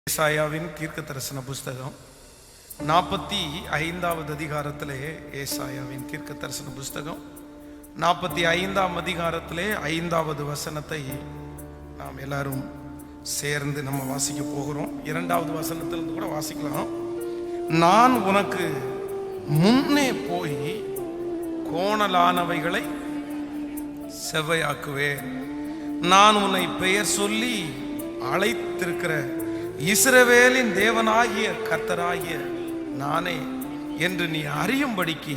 ஏசாயாவின் தீர்க்க தரிசன புஸ்தகம் 45வது அதிகாரத்திலே, ஏசாயாவின் தீர்க்க தரிசன புஸ்தகம் 45ஆம் அதிகாரத்திலே 5வது வசனத்தை நாம் எல்லாரும் சேர்ந்து நம்ம வாசிக்க போகிறோம். 2வது வசனத்திலிருந்து கூட வாசிக்கலாம். நான் உனக்கு முன்னே போய் கோணலானவைகளை செவ்வையாக்குவேன். நான் உன்னை பெயர் சொல்லி அழைத்திருக்கிற இஸ்ரவேலின் தேவனாகிய கர்த்தராகிய நானே என்று நீ அறியும்படிக்கு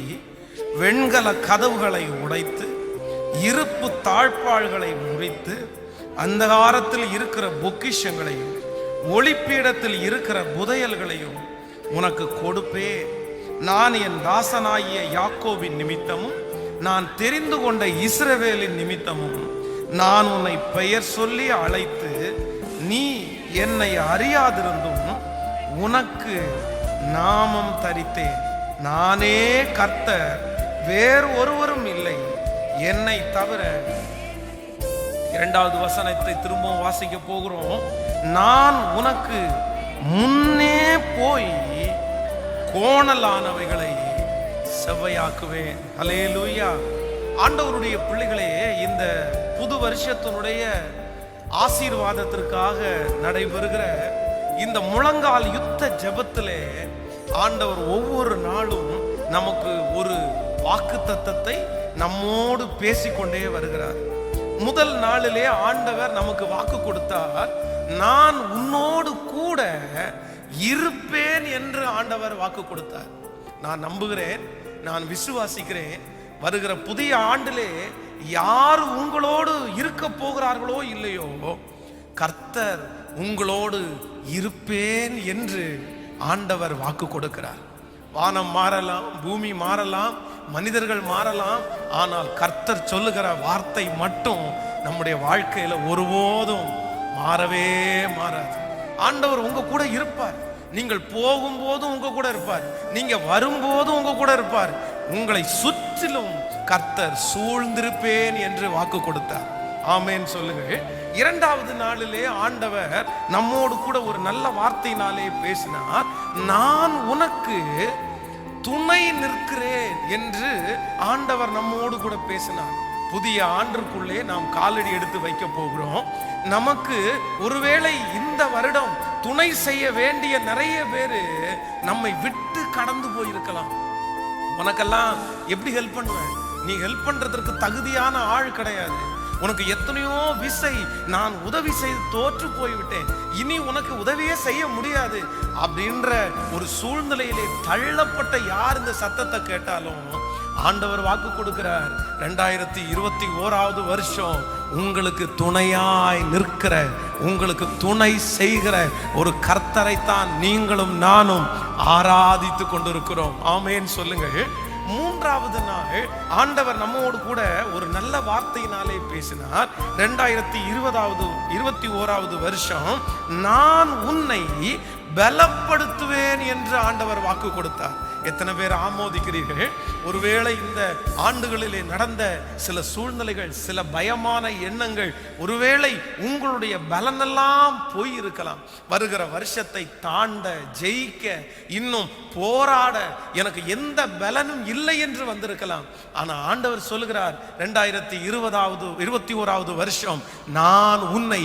வெண்கல கதவுகளை உடைத்து இருப்பு தாழ்பாள்களை முறித்து அந்தகாரத்தில் இருக்கிற பொக்கிஷங்களையும் ஒளிப்பீடத்தில் இருக்கிற புதையல்களையும் உனக்கு கொடுப்பேன். நான் என் தாசனாகிய யாக்கோபின் நிமித்தமும் நான் தெரிந்து கொண்ட இஸ்ரவேலின் நிமித்தமும் நான் உன்னை பெயர் சொல்லி அழைத்து நீ என்னை அறியாதிருந்தும் உனக்கு நாமம் தரித்தேன். நானே கர்த்தர், வேறு ஒருவரும் இல்லை என்னை தவிர. 2வது வசனத்தை திரும்பவும் வாசிக்க போகிறோம். நான் உனக்கு முன்னே போய் கோணலானவைகளை செவ்வையாக்குவேன். அல்லேலூயா. ஆண்டவருடைய பிள்ளைகளே, இந்த புது வருஷத்தினுடைய ஆசீர்வாதத்திற்காக நடைபெறுகிற இந்த முழங்கால் யுத்த ஜெபத்திலே ஆண்டவர் ஒவ்வொரு நாளும் நமக்கு ஒரு வாக்குத்தத்தத்தை நம்மோடு பேசிக்கொண்டே வருகிறார். முதல் நாளிலே ஆண்டவர் நமக்கு வாக்கு கொடுத்தார். நான் உன்னோடு கூட இருப்பேன் என்று ஆண்டவர் வாக்கு கொடுத்தார். நான் நம்புகிறேன், நான் விசுவாசிக்கிறேன், வருகிற புதிய ஆண்டிலே யார் உங்களோடு இருக்க போகிறார்களோ இல்லையோ, கர்த்தர் உங்களோடு இருப்பேன் என்று ஆண்டவர் வாக்கு கொடுக்கிறார். வானம் மாறலாம், பூமி மாறலாம், மனிதர்கள் மாறலாம், ஆனால் கர்த்தர் சொல்லுகிற வார்த்தை மட்டும் நம்முடைய வாழ்க்கையில ஒருபோதும் மாறவே மாறாது. ஆண்டவர் உங்க கூட இருப்பார். நீங்கள் போகும்போதும் உங்க கூட இருப்பார், நீங்க வரும்போதும் உங்க கூட இருப்பார். உங்களை சுற்றிலும் கர்த்தர் சூழ்ந்திருப்பேன் என்று வாக்கு கொடுத்தார். ஆமேன் சொல்லுங்க. 2வது நாளிலே ஆண்டவர் நம்மோடு கூட ஒரு நல்ல வார்த்தையினாலே பேசினார். நான் உனக்கு துணை நிற்கிறேன் என்று ஆண்டவர் நம்மோடு கூட பேசினார். புதிய ஆண்டுக்குள்ளே நாம் காலடி எடுத்து வைக்க போகிறோம். நமக்கு ஒருவேளை இந்த வருடம் துணை செய்ய வேண்டிய நிறைய பேரு நம்மை விட்டு கடந்து போயிருக்கலாம். உனக்கெல்லாம் எப்படி ஹெல்ப் பண்ணுவேன்? நீ ஹெல்ப் பண்றதற்கு தகுதியான ஆள் கிடையாது. உனக்கு எத்தனையோ விசை நான் உதவி செய்து தோற்று போய்விட்டேன், இனி உனக்கு உதவியே செய்ய முடியாது அப்படின்ற ஒரு சூழ்நிலையிலே தள்ளப்பட்ட யார் இந்த சத்தத்தை கேட்டாலும் ஆண்டவர் வாக்கு கொடுக்கிறார். 2021வது வருஷம் உங்களுக்கு துணையாய் நிற்கிற, உங்களுக்கு துணை செய்கிற ஒரு கர்த்தரைத்தான் நீங்களும் நானும் ஆராதித்து கொண்டிருக்கிறோம். ஆமேன் சொல்லுங்கள். 3வது நாள் ஆண்டவர் நம்மோடு கூட ஒரு நல்ல வார்த்தையினாலே பேசினார். 2021வது வருஷம் நான் உன்னை பலப்படுத்துவேன் என்று ஆண்டவர் வாக்கு கொடுத்தார். எத்தனை பேர் ஆமோதிக்கிறீர்கள்? ஒருவேளை இந்த ஆண்டுகளிலே நடந்த சில சூழ்நிலைகள், சில பயமான எண்ணங்கள், ஒருவேளை உங்களுடைய பலனெல்லாம் போய் இருக்கலாம். வருகிற வருஷத்தை தாண்ட, ஜெயிக்க, இன்னும் போராட எனக்கு எந்த பலனும் இல்லை என்று வந்திருக்கலாம். ஆனா ஆண்டவர் சொல்லுகிறார், 2021வது வருஷம் நான் உன்னை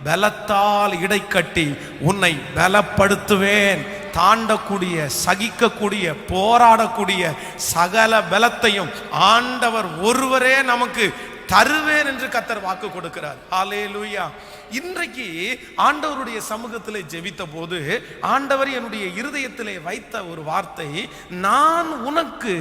பலத்தால் இடைக்கட்டி உன்னை பலப்படுத்துவேன். தாண்டக்கூடிய, சகிக்கக்கூடிய, போராடக்கூடிய சகல பலத்தையும் ஆண்டவர் ஒருவரே நமக்கு தருவேன் என்று கர்த்தர் வாக்கு கொடுக்கிறார். ஹல்லேலூயா. இன்றைக்கு ஆண்டவருடைய சமூகத்திலே ஜெபித்த போது ஆண்டவர் என்னுடைய இருதயத்திலே வைத்த ஒரு வார்த்தை, நான் உனக்கு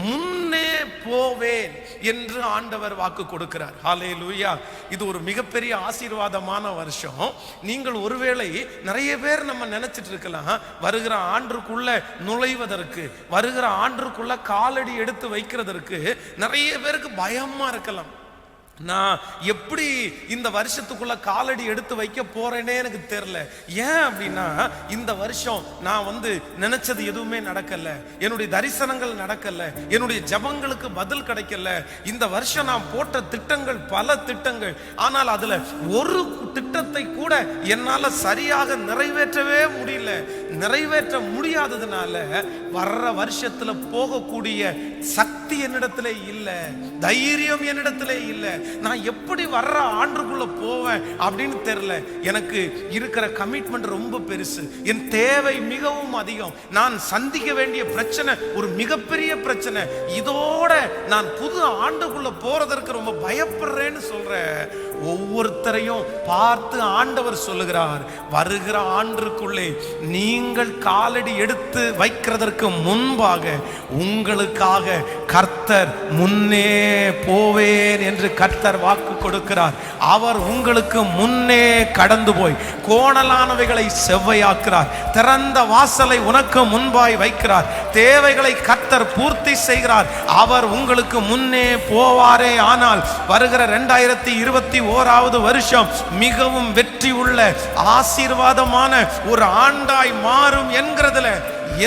முன்னே போவேன் என்று ஆண்டவர் வாக்கு கொடுக்கிறார். ஹல்லேலூயா. இது ஒரு மிகப்பெரிய ஆசீர்வாதமான வருஷம். நீங்கள் ஒருவேளை நிறைய பேர் நம்ம நினைச்சிட்டு இருக்கலாம், வருகிற ஆண்டுக்குள்ள நுழைவதற்கு, வருகிற ஆண்டுக்குள்ள காலடி எடுத்து வைக்கிறதற்கு நிறைய பேருக்கு பயமா இருக்கலாம். நான் எப்படி இந்த வருஷத்துக்குள்ள காலடி எடுத்து வைக்க போறேனே எனக்கு தெரியல. ஏன் அப்படின்னா, இந்த வருஷம் நான் நினைச்சது எதுவுமே நடக்கல, என்னுடைய தரிசனங்கள் நடக்கல, என்னுடைய ஜபங்களுக்கு பதில் கிடைக்கல. இந்த வருஷம் நான் போட்ட திட்டங்கள் பல திட்டங்கள், ஆனால் அதுல ஒரு திட்டத்தை கூட என்னால சரியாக நிறைவேற்றவே முடியல. நிறைவேற்ற முடியாததுனால வர்ற வருஷத்துல போகக்கூடிய சக்தி என்னிடத்திலே இல்ல, தைரியம் என்னிடத்திலே இல்ல. நான் எப்படி வர்ற ஆண்டுக்குள்ள போவேன் அப்படின்னு தெரியல. எனக்கு இருக்கிற கமிட்மெண்ட் ரொம்ப பெருசு, என் தேவை மிகவும் அதிகம், நான் சந்திக்க வேண்டிய பிரச்சனை ஒரு மிகப்பெரிய பிரச்சனை. இதோட நான் புது ஆண்டுக்குள்ள போறதற்கு ரொம்ப பயப்படுறேன்னு சொல்ற ஒவ்வொருத்தரையும் பார்த்து ஆண்டவர் சொல்லுகிறார், வருகிற ஆண்டுக்குள்ளே நீங்கள் காலடி எடுத்து வைக்கிறதற்கு முன்பாக உங்களுக்காக கர்த்தர் முன்னே போவேன் என்று கர்த்தர் வாக்கு கொடுக்கிறார். அவர் உங்களுக்கு முன்னே கடந்து போய் கோணலானவைகளை செவ்வையாக்குறார், திறந்த வாசலை உனக்கு முன்பாய் வைக்கிறார், தேவைகளை கர்த்தர் பூர்த்தி செய்கிறார். அவர் உங்களுக்கு முன்னே போவாரே. ஆனால் வருகிற 2021 வருஷம் மிகவும் வெற்றி உள்ள ஆசீர்வாதமான ஒரு ஆண்டாய் மாறும் என்கிறதுல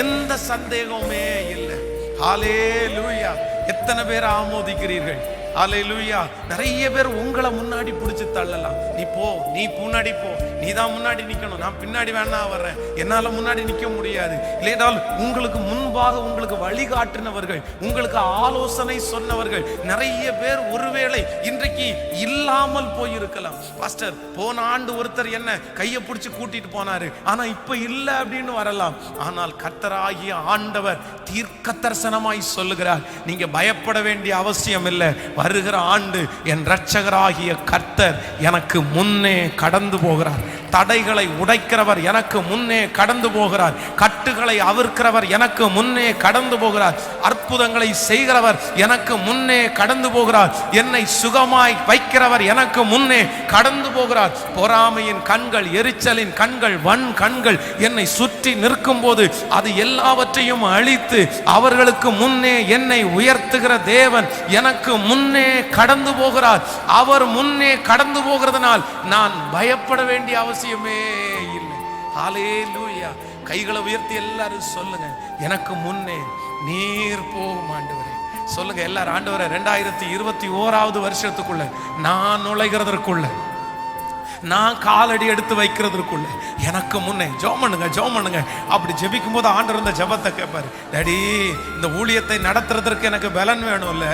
எந்த சந்தேகமே இல்லை. ஹல்லேலூயா! எத்தனை பேர் ஆமோதிக்கிறீர்கள்? ஹல்லேலூயா! நிறைய பேர் உங்களை முன்னாடி பிடிச்சு தள்ளலாம். நீ போ, நீ முன்னாடி போ, நீ தான் முன்னாடி நிக்கணும், நான் பின்னாடி வேணா வர்றேன், என்னால முன்னாடி நிக்க முடியாது. இல்லையென்றால் உங்களுக்கு முன்பாக உங்களுக்கு வழிகாட்டினவர்கள், உங்களுக்கு ஆலோசனை சொன்னவர்கள் நிறைய பேர் ஒருவேளை இன்றைக்கு இல்லாமல் போயிருக்கலாம். பாஸ்டர், போன ஆண்டு ஒருத்தர் என்ன கையை பிடிச்சு கூட்டிட்டு போனாரு, ஆனா இப்ப இல்ல அப்படின்னு வரலாம். ஆனால் கர்த்தராகிய ஆண்டவர் தீர்க்க தரிசனமாய் சொல்லுகிறார், நீங்க பயப்பட வேண்டிய அவசியம் இல்லை. வருகிற ஆண்டு என் இரட்சகராகிய கர்த்தர் எனக்கு முன்னே கடந்து போகிறார். தடைகளை உடைக்கிறவர் எனக்கு முன்னே கடந்து போகிறார். கட்டுகளை அவிர்க்கிறவர் எனக்கு முன்னே கடந்து போகிறார். அற்புதங்களை செய்கிறவர் எனக்கு முன்னே கடந்து போகிறார். என்னை சுகமாய் வைக்கிறவர் எனக்கு முன்னே கடந்து போகிறார். பொறாமையின் கண்கள், எரிச்சலின் கண்கள், வன் கண்கள் என்னை சுற்றி நிற்கும் போது அது எல்லாவற்றையும் அழித்து அவர்களுக்கு முன்னே என்னை உயர்த்துகிற தேவன் எனக்கு முன்னே கடந்து போகிறார். அவர் முன்னே கடந்து போகிறதுனால் நான் பயப்பட வேண்டிய அவசியமே இல்லை. ஹல்லேலூயா! கைகளை உயர்த்தி எல்லாரும் சொல்லுங்க, எனக்கு முன்னே நீர் போகும் ஆண்டவரே. சொல்லுங்க எல்லாரும், ஆண்டவரே 2021 வருஷத்துக்குள்ள நான் நுழைகிறதற்குள்ள, நான் காலடி எடுத்து வைக்கிறதுக்குள்ள எனக்கு முன்னே ஜெபம் பண்ணுங்க, ஜெபம் பண்ணுங்க. அப்படி ஜெபிக்கும் போது ஆண்டவர் இந்த ஜெபத்தை கேட்பாரு. டாடி, இந்த ஊழியத்தை நடத்துறதுக்கு எனக்கு பலன் வேணும்ல,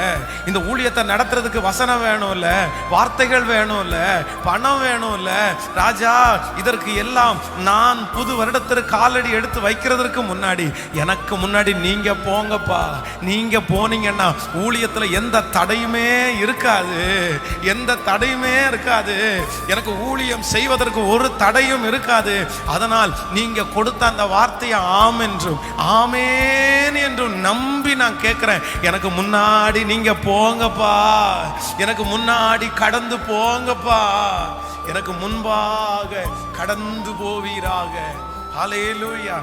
இந்த ஊழியத்தை நடத்துறதுக்கு வசனம் வேணும்ல, வார்த்தைகள் வேணும்ல, பணம் வேணும்ல ராஜா. இதற்கு எல்லாம் நான் புது வருடத்திற்கு காலடி எடுத்து வைக்கிறதுக்கு முன்னாடி எனக்கு முன்னாடி நீங்க போங்கப்பா. நீங்க போனீங்கன்னா ஊழியத்துல எந்த தடையுமே இருக்காது, எந்த தடையுமே இருக்காது. எனக்கு ஊழியம் செய்வதற்கு ஒரு தடையும் இருக்காது. அதனால் நீங்க கொடுத்த அந்த வார்த்தையை ஆம் என்றும் ஆமேன் என்றும் நம்பி நான் கேட்கிறேன், எனக்கு முன்னாடி நீங்க போங்கப்பா, எனக்கு முன்னாடி கடந்து போங்கப்பா, எனக்கு முன்பாக கடந்து போவீராக. ஹல்லேலூயா!